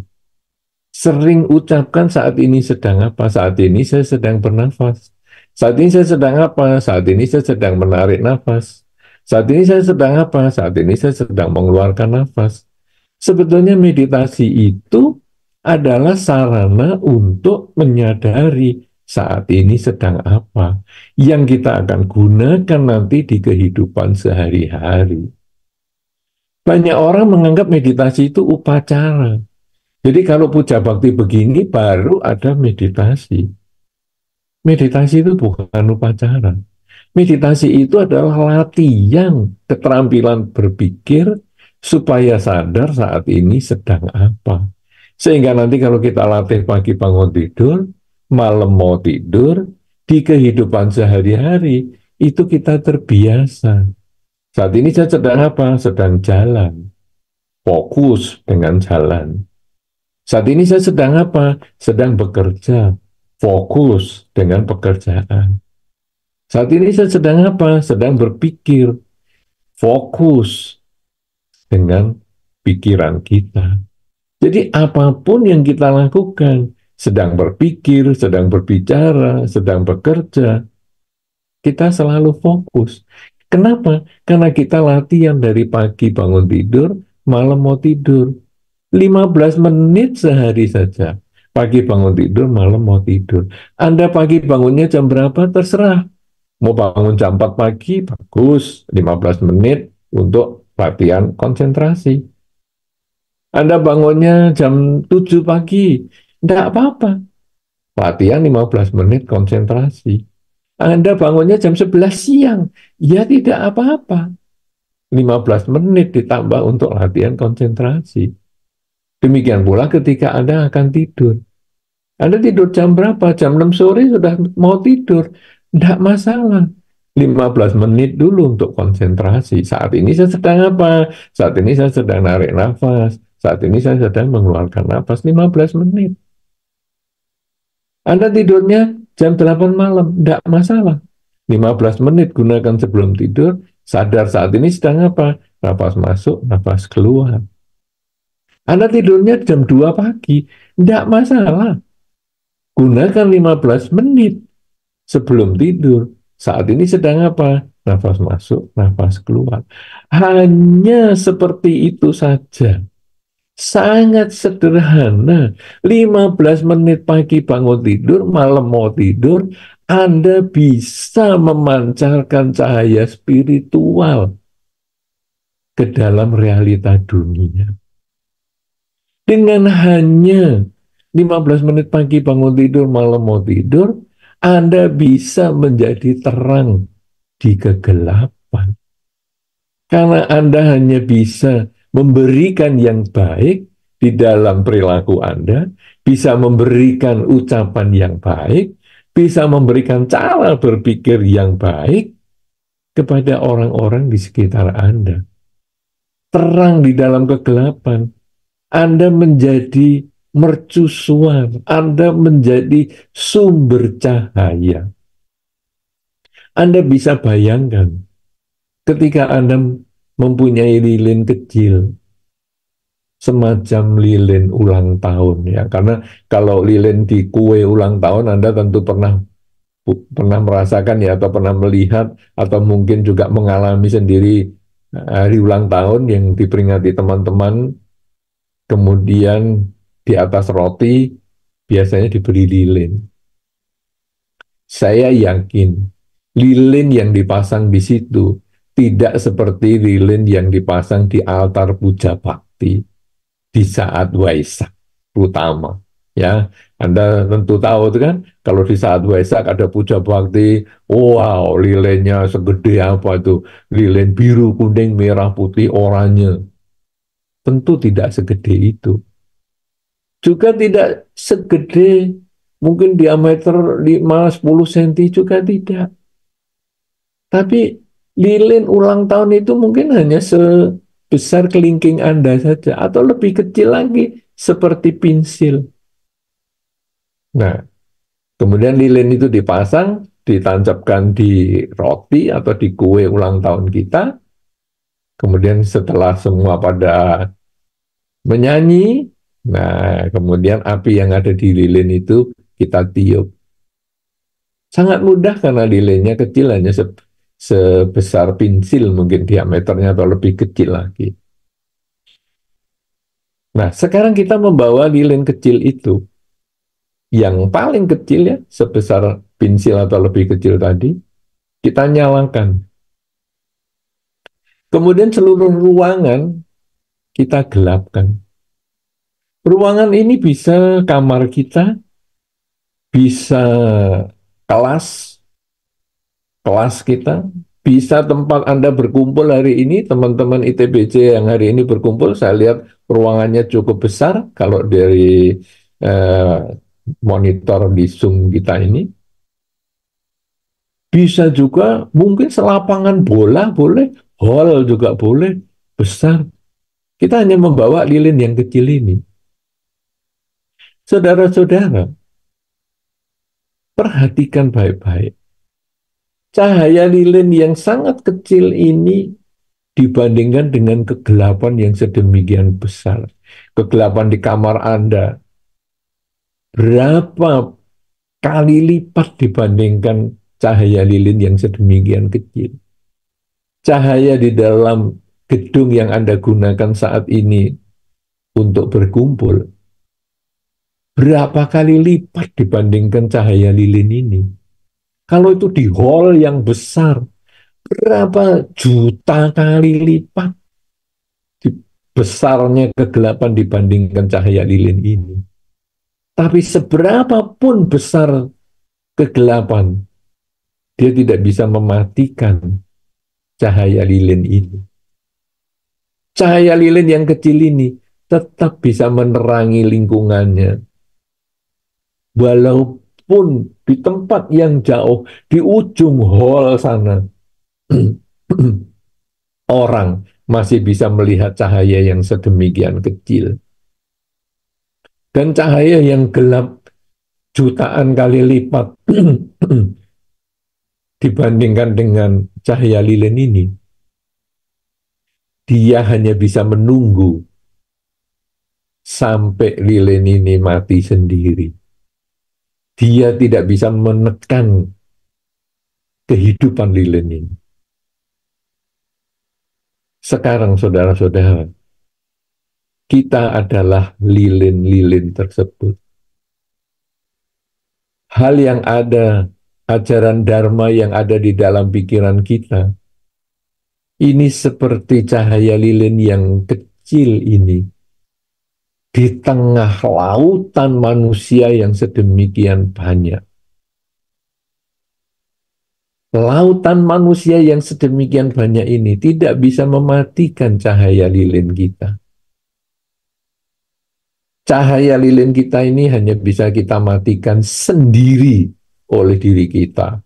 Sering ucapkan saat ini sedang apa, saat ini saya sedang bernafas, Saat ini saya sedang apa? Saat ini saya sedang menarik nafas. Saat ini saya sedang apa? Saat ini saya sedang mengeluarkan nafas. Sebetulnya meditasi itu adalah sarana untuk menyadari saat ini sedang apa yang kita akan gunakan nanti di kehidupan sehari-hari. Banyak orang menganggap meditasi itu upacara. Jadi kalau puja bakti begini baru ada meditasi. Meditasi itu bukan upacara. Meditasi itu adalah latihan keterampilan berpikir supaya sadar saat ini sedang apa. Sehingga nanti kalau kita latih pagi bangun tidur, malam mau tidur, di kehidupan sehari-hari itu kita terbiasa. Saat ini saya sedang apa? Sedang jalan. Fokus dengan jalan. Saat ini saya sedang apa? Sedang bekerja. Fokus dengan pekerjaan. Saat ini saya sedang apa? Sedang berpikir. Fokus dengan pikiran kita. Jadi apapun yang kita lakukan, sedang berpikir, sedang berbicara, sedang bekerja, kita selalu fokus. Kenapa? Karena kita latihan dari pagi bangun tidur, malam mau tidur. 15 menit sehari saja. Pagi bangun tidur, malam mau tidur. Anda pagi bangunnya jam berapa? Terserah. Mau bangun jam 4 pagi, bagus. 15 menit untuk latihan konsentrasi. Anda bangunnya jam 7 pagi, tidak apa-apa. Latihan 15 menit konsentrasi. Anda bangunnya jam 11 siang, ya tidak apa-apa. 15 menit ditambah untuk latihan konsentrasi. Demikian pula ketika Anda akan tidur. Anda tidur jam berapa? Jam 6 sore sudah mau tidur. Tidak masalah. 15 menit dulu untuk konsentrasi. Saat ini saya sedang apa? Saat ini saya sedang narik nafas. Saat ini saya sedang mengeluarkan nafas. 15 menit. Anda tidurnya jam 8 malam. Tidak masalah. 15 menit gunakan sebelum tidur. Sadar saat ini sedang apa? Nafas masuk, nafas keluar. Anda tidurnya jam 2 pagi. Tidak masalah. Gunakan 15 menit sebelum tidur. Saat ini sedang apa? Nafas masuk, nafas keluar. Hanya seperti itu saja. Sangat sederhana. 15 menit pagi bangun tidur, malam mau tidur, Anda bisa memancarkan cahaya spiritual ke dalam realita dunia. Dengan hanya 15 menit pagi bangun tidur, malam mau tidur, Anda bisa menjadi terang di kegelapan. Karena Anda hanya bisa memberikan yang baik di dalam perilaku Anda, bisa memberikan ucapan yang baik, bisa memberikan cara berpikir yang baik kepada orang-orang di sekitar Anda. Terang di dalam kegelapan. Anda menjadi mercusuar, Anda menjadi sumber cahaya. Anda bisa bayangkan ketika Anda mempunyai lilin kecil, semacam lilin ulang tahun ya, karena kalau lilin di kue ulang tahun Anda tentu pernah merasakan ya, atau pernah melihat, atau mungkin juga mengalami sendiri hari ulang tahun yang diperingati teman-teman. Kemudian di atas roti biasanya diberi lilin. Saya yakin lilin yang dipasang di situ tidak seperti lilin yang dipasang di altar puja bakti di saat Waisak utama. Ya, Anda tentu tahu itu kan, kalau di saat Waisak ada puja bakti, wow, lilinnya segede apa itu, lilin biru, kuning, merah, putih, oranye. Tentu tidak segede itu. Juga tidak segede mungkin diameter 5-10 cm juga tidak. Tapi lilin ulang tahun itu mungkin hanya sebesar kelingking Anda saja atau lebih kecil lagi seperti pensil. Nah, kemudian lilin itu dipasang, ditancapkan di roti atau di kue ulang tahun kita. Kemudian setelah semua pada menyanyi, nah kemudian api yang ada di lilin itu kita tiup. Sangat mudah karena lilinnya kecil, hanya sebesar pensil mungkin diameternya atau lebih kecil lagi. Nah, sekarang kita membawa lilin kecil itu, yang paling kecil ya, sebesar pensil atau lebih kecil tadi, kita nyalakan. Kemudian seluruh ruangan kita gelapkan. Ruangan ini bisa kamar kita, bisa kelas, kelas kita, bisa tempat Anda berkumpul hari ini, teman-teman ITBC yang hari ini berkumpul, saya lihat ruangannya cukup besar kalau dari eh, monitor di Zoom kita ini. Bisa juga mungkin selapangan bola boleh, hall juga boleh, besar. Kita hanya membawa lilin yang kecil ini. Saudara-saudara, perhatikan baik-baik. Cahaya lilin yang sangat kecil ini dibandingkan dengan kegelapan yang sedemikian besar. Kegelapan di kamar Anda berapa kali lipat dibandingkan cahaya lilin yang sedemikian kecil. Cahaya di dalam gedung yang Anda gunakan saat ini untuk berkumpul, berapa kali lipat dibandingkan cahaya lilin ini. Kalau itu di hall yang besar, berapa juta kali lipat besarnya kegelapan dibandingkan cahaya lilin ini. Tapi seberapapun besar kegelapan, dia tidak bisa mematikan cahaya lilin ini. Cahaya lilin yang kecil ini tetap bisa menerangi lingkungannya. Walaupun di tempat yang jauh, di ujung hall sana, orang masih bisa melihat cahaya yang sedemikian kecil. Dan cahaya yang gelap jutaan kali lipat dibandingkan dengan cahaya lilin ini, dia hanya bisa menunggu sampai lilin ini mati sendiri. Dia tidak bisa menekan kehidupan lilin ini. Sekarang saudara-saudara, kita adalah lilin-lilin tersebut. Hal yang ada, ajaran Dharma yang ada di dalam pikiran kita, ini seperti cahaya lilin yang kecil ini di tengah lautan manusia yang sedemikian banyak. Lautan manusia yang sedemikian banyak ini tidak bisa mematikan cahaya lilin kita. Cahaya lilin kita ini hanya bisa kita matikan sendiri oleh diri kita.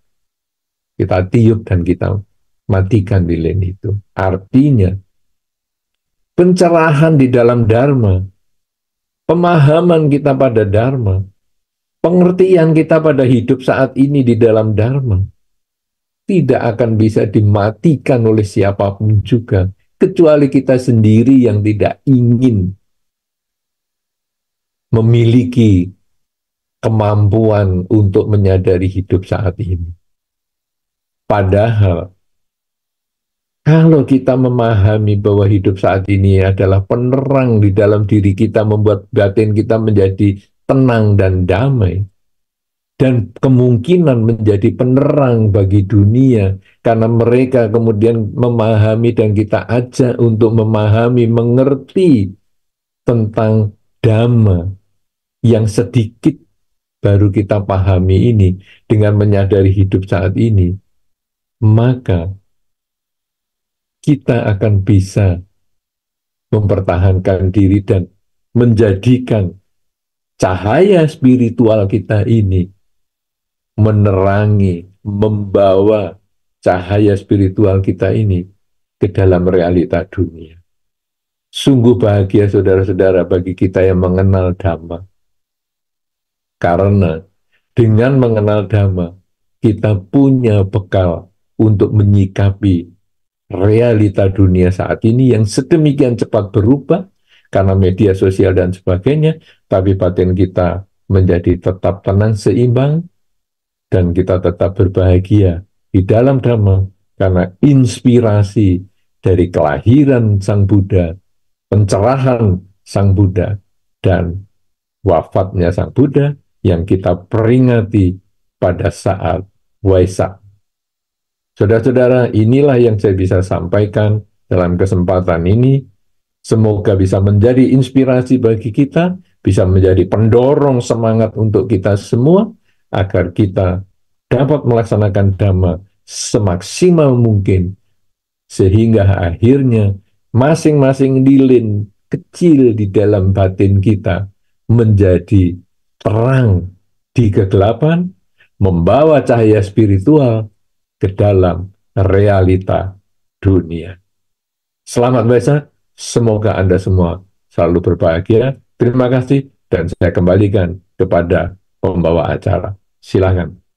Kita tiup dan kita matikan lilin itu. Artinya, pencerahan di dalam Dharma, pemahaman kita pada Dharma, pengertian kita pada hidup saat ini di dalam Dharma, tidak akan bisa dimatikan oleh siapapun juga, kecuali kita sendiri yang tidak ingin memiliki kemampuan untuk menyadari hidup saat ini. Padahal, kalau kita memahami bahwa hidup saat ini adalah penerang di dalam diri kita, membuat batin kita menjadi tenang dan damai, dan kemungkinan menjadi penerang bagi dunia, karena mereka kemudian memahami dan kita ajak untuk memahami, mengerti tentang Dhamma yang sedikit baru kita pahami ini dengan menyadari hidup saat ini, maka kita akan bisa mempertahankan diri dan menjadikan cahaya spiritual kita ini menerangi, membawa cahaya spiritual kita ini ke dalam realita dunia. Sungguh bahagia saudara-saudara bagi kita yang mengenal Dhamma. Karena dengan mengenal Dhamma, kita punya bekal untuk menyikapi realita dunia saat ini yang sedemikian cepat berubah karena media sosial dan sebagainya, tapi batin kita menjadi tetap tenang, seimbang, dan kita tetap berbahagia di dalam Dhamma karena inspirasi dari kelahiran Sang Buddha, pencerahan Sang Buddha, dan wafatnya Sang Buddha yang kita peringati pada saat Waisak. Saudara-saudara, inilah yang saya bisa sampaikan dalam kesempatan ini. Semoga bisa menjadi inspirasi bagi kita, bisa menjadi pendorong semangat untuk kita semua, agar kita dapat melaksanakan Dhamma semaksimal mungkin, sehingga akhirnya masing-masing lilin kecil di dalam batin kita menjadi terang di kegelapan, membawa cahaya spiritual ke dalam realita dunia. Selamat Waisak, semoga Anda semua selalu berbahagia. Terima kasih, dan saya kembalikan kepada pembawa acara. Silakan.